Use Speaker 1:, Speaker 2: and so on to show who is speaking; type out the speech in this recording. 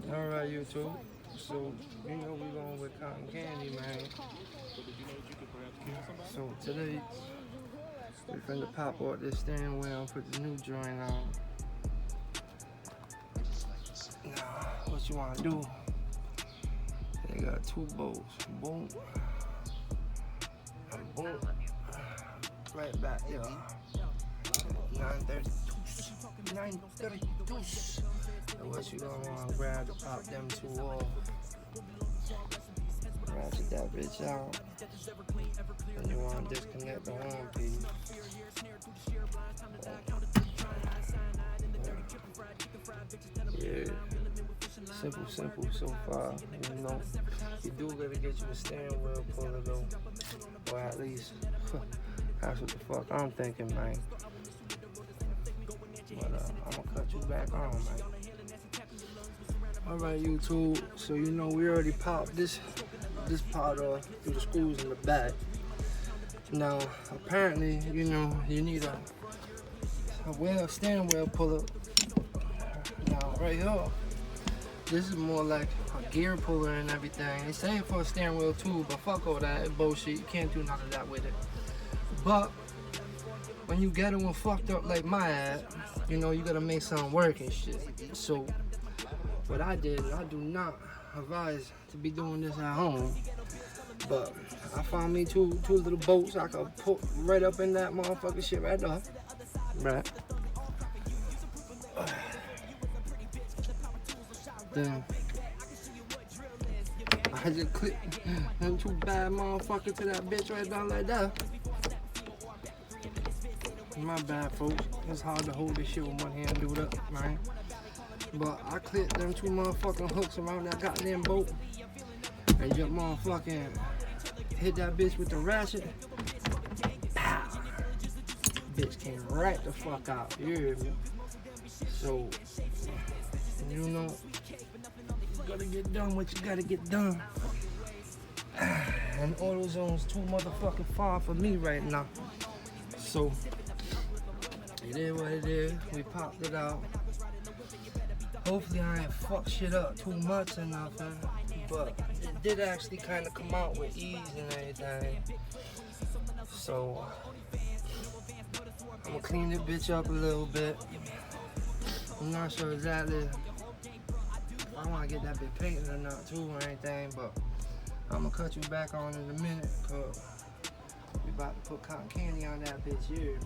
Speaker 1: Alright, YouTube. So, you know we going with cotton candy, man. So today, we finna pop out this steering wheel and put the new joint on. Now, what you wanna do? They got two bolts. Boom. And boom. Right back, yeah. 932. 932. So what you gonna wanna grab to pop them two off? Ratchet that bitch out. And you wanna disconnect the horn piece. Yeah. Simple so far. You know, you do gotta get you a steering wheel puller though. Or at least, that's what the fuck I'm thinking, man. But I'm gonna cut you back on, man. Alright, YouTube, so you know we already popped this part off through the screws in the back. Now, apparently, you know, you need a steering wheel puller. Now, right here, this is more like a gear puller and everything. They say it for a steering wheel too, but fuck all that, it's bullshit. You can't do none of that with it. But when you get one fucked up like my ass, you know, you gotta make something work and shit. So, what I did, I do not advise to be doing this at home. But I found me two little bolts I could put right up in that motherfucking shit right there. Right. Then I just clipped them two bad motherfuckers to that bitch right down like that. My bad, folks. It's hard to hold this shit with one hand and do that, right? But I clipped them two motherfucking hooks around that goddamn bolt and just motherfucking hit that bitch with the ratchet. Pow! Bitch came right the fuck out. You hear me? So, you know, you gotta get done what you gotta get done. And AutoZone's too motherfucking far for me right now. So, it is what it is. We popped it out. Hopefully I ain't fuck shit up too much or nothing. But it did actually kind of come out with ease and everything. So, I'm gonna clean this bitch up a little bit. I'm not sure exactly if I wanna get that bitch painted or not too or anything, but I'm gonna cut you back on in a minute, cause we about to put cotton candy on that bitch here.